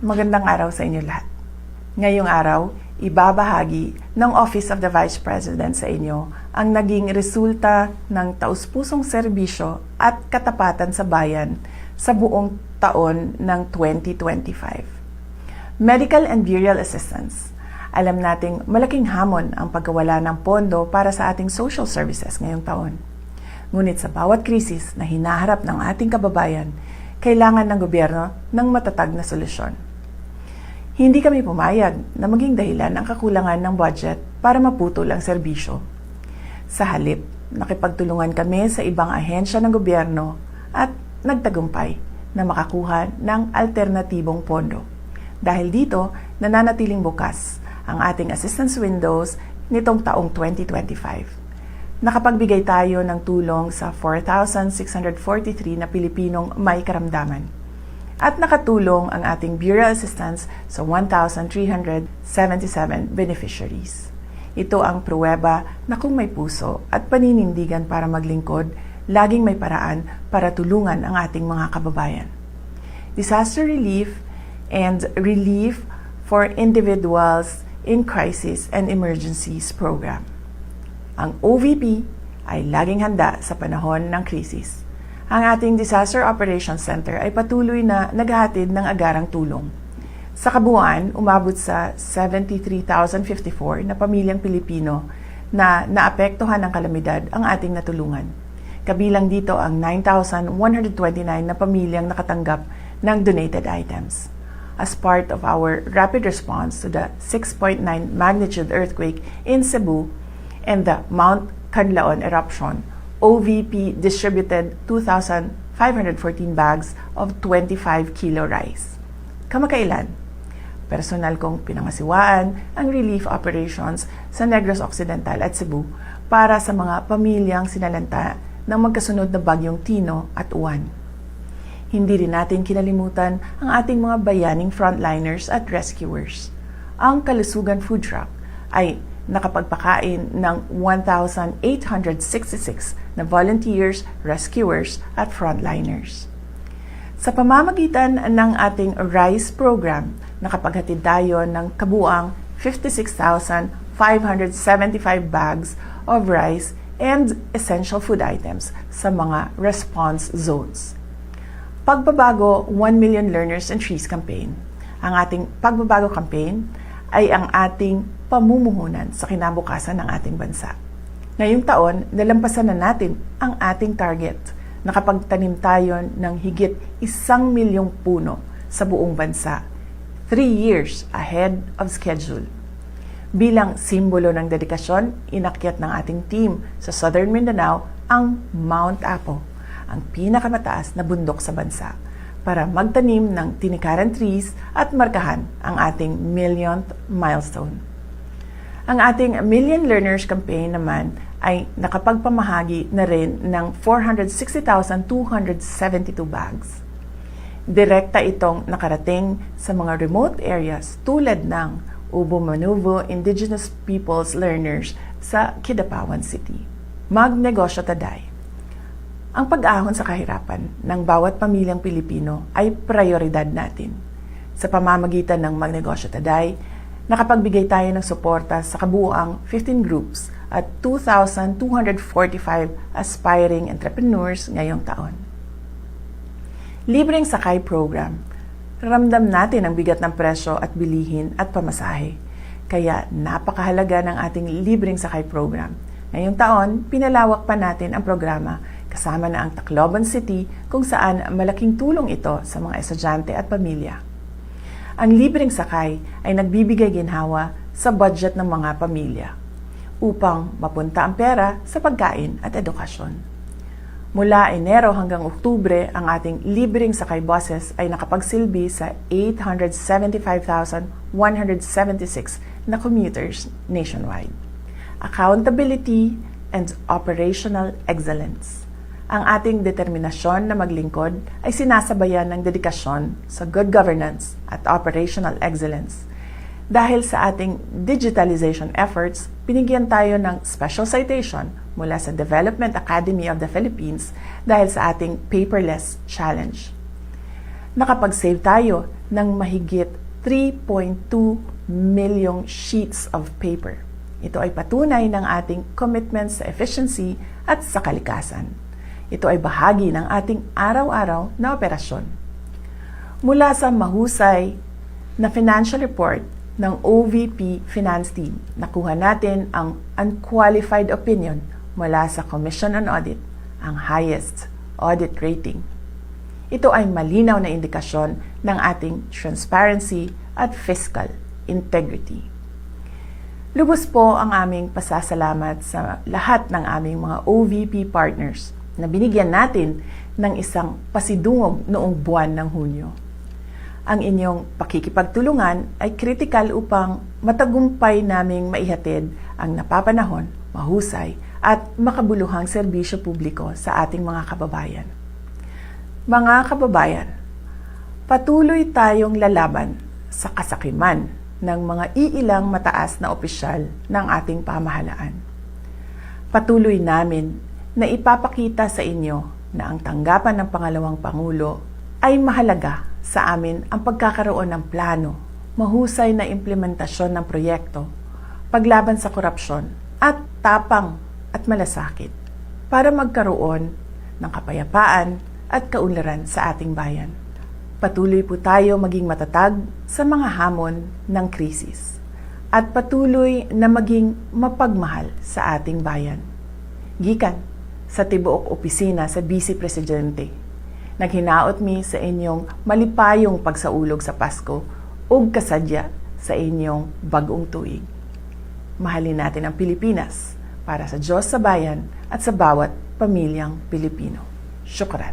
Magandang araw sa inyo lahat. Ngayong araw, ibabahagi ng Office of the Vice President sa inyo ang naging resulta ng taus-pusong serbisyo at katapatan sa bayan sa buong taon ng 2025. Medical and burial assistance. Alam nating malaking hamon ang pagkawala ng pondo para sa ating social services ngayong taon. Ngunit sa bawat krisis na hinaharap ng ating kababayan, kailangan ng gobyerno ng matatag na solusyon. Hindi kami pumayag na maging dahilan ang kakulangan ng budget para maputol ang serbisyo. Sa halip, nakipagtulungan kami sa ibang ahensya ng gobyerno at nagtagumpay na makakuha ng alternatibong pondo. Dahil dito, nananatiling bukas ang ating assistance windows nitong taong 2025. Nakapagbigay tayo ng tulong sa 4,643 na Pilipinong may karamdaman. At nakatulong ang ating burial assistance sa 1,377 beneficiaries. Ito ang pruweba na kung may puso at paninindigan para maglingkod, laging may paraan para tulungan ang ating mga kababayan. Disaster Relief and Relief for Individuals in Crisis and Emergencies Program. Ang OVP ay laging handa sa panahon ng krisis. Ang ating Disaster Operations Center ay patuloy na naghahatid ng agarang tulong. Sa kabuuan, umabot sa 73,054 na pamilyang Pilipino na naapektuhan ng kalamidad ang ating natulungan. Kabilang dito ang 9,129 na pamilyang nakatanggap ng donated items. As part of our rapid response to the 6.9 magnitude earthquake in Cebu and the Mount Canlaon eruption, OVP distributed 2,514 bags of 25 kilo rice. Kamakailan, personal kong pinangasiwaan ang relief operations sa Negros Occidental at Cebu para sa mga pamilyang sinalanta ng magkasunod na bagyong Tino at Uwan. Hindi rin natin kinalimutan ang ating mga bayaning frontliners at rescuers. Ang Kalusugan Food Truck ay nakapagpakain ng 1,866 na volunteers, rescuers at frontliners. Sa pamamagitan ng ating RICE program, nakapaghatid tayo ng kabuang 56,575 bags of rice and essential food items sa mga response zones. Pagbabago 1 Million Learners and Trees campaign. Ang ating pagbabago campaign ay ang ating pamumuhunan sa kinabukasan ng ating bansa. Ngayong taon, nalampasan na natin ang ating target. Nakapagtanim tayo ng higit 1 milyong puno sa buong bansa, 3 years ahead of schedule. Bilang simbolo ng dedikasyon, inakyat ng ating team sa Southern Mindanao ang Mount Apo, ang pinakamataas na bundok sa bansa, para magtanim ng tinikaran trees at markahan ang ating millionth milestone. Ang ating Million Learners Campaign naman ay nakapagpamahagi na rin ng 460,272 bags. Direkta itong nakarating sa mga remote areas tulad ng Ubo-Manuvo Indigenous Peoples Learners sa Kidapawan City. Magnegosyo Taday. Ang pag-ahon sa kahirapan ng bawat pamilyang Pilipino ay prioridad natin. Sa pamamagitan ng Magnegosyo Taday, nakapagbigay tayo ng suporta sa kabuuang 15 groups at 2,245 aspiring entrepreneurs ngayong taon. Libreng Sakay Program. Ramdam natin ang bigat ng presyo at bilihin at pamasahe. Kaya napakahalaga ng ating Libreng Sakay Program. Ngayong taon, pinalawak pa natin ang programa kasama na ang Tacloban City kung saan malaking tulong ito sa mga estudyante at pamilya. Ang libreng sakay ay nagbibigay ginhawa sa budget ng mga pamilya upang mapunta ang pera sa pagkain at edukasyon. Mula Enero hanggang Oktubre, ang ating libreng sakay buses ay nakapagsilbi sa 875,176 na commuters nationwide. Accountability and operational excellence. Ang ating determinasyon na maglingkod ay sinasabayan ng dedikasyon sa good governance at operational excellence. Dahil sa ating digitalization efforts, binigyan tayo ng special citation mula sa Development Academy of the Philippines dahil sa ating paperless challenge. Nakapag-save tayo ng mahigit 3.2 milyong sheets of paper. Ito ay patunay ng ating commitment sa efficiency at sa kalikasan. Ito ay bahagi ng ating araw-araw na operasyon. Mula sa mahusay na financial report ng OVP Finance Team, nakuha natin ang unqualified opinion mula sa Commission on Audit, ang highest audit rating. Ito ay malinaw na indikasyon ng ating transparency at fiscal integrity. Lubos po ang aming pasasalamat sa lahat ng aming mga OVP partners na binigyan natin ng isang pasidungog noong buwan ng Hunyo. Ang inyong pakikipagtulungan ay kritikal upang matagumpay naming maihatid ang napapanahon, mahusay at makabuluhang serbisyo publiko sa ating mga kababayan. Mga kababayan, patuloy tayong lalaban sa kasakiman ng mga iilang mataas na opisyal ng ating pamahalaan. Patuloy namin na ipapakita sa inyo na ang tanggapan ng Pangalawang Pangulo ay mahalaga sa amin ang pagkakaroon ng plano, mahusay na implementasyon ng proyekto, paglaban sa korupsyon at tapang at malasakit para magkaroon ng kapayapaan at kaunlaran sa ating bayan. Patuloy po tayo maging matatag sa mga hamon ng krisis at patuloy na maging mapagmahal sa ating bayan. Gikan sa tibuok opisina sa Vice Presidente, naghinaot mi sa inyong malipayong pagsaulog sa Pasko ug kasadya sa inyong bagong tuig. Mahalin natin ang Pilipinas para sa Diyos sa bayan at sa bawat pamilyang Pilipino. Syukran.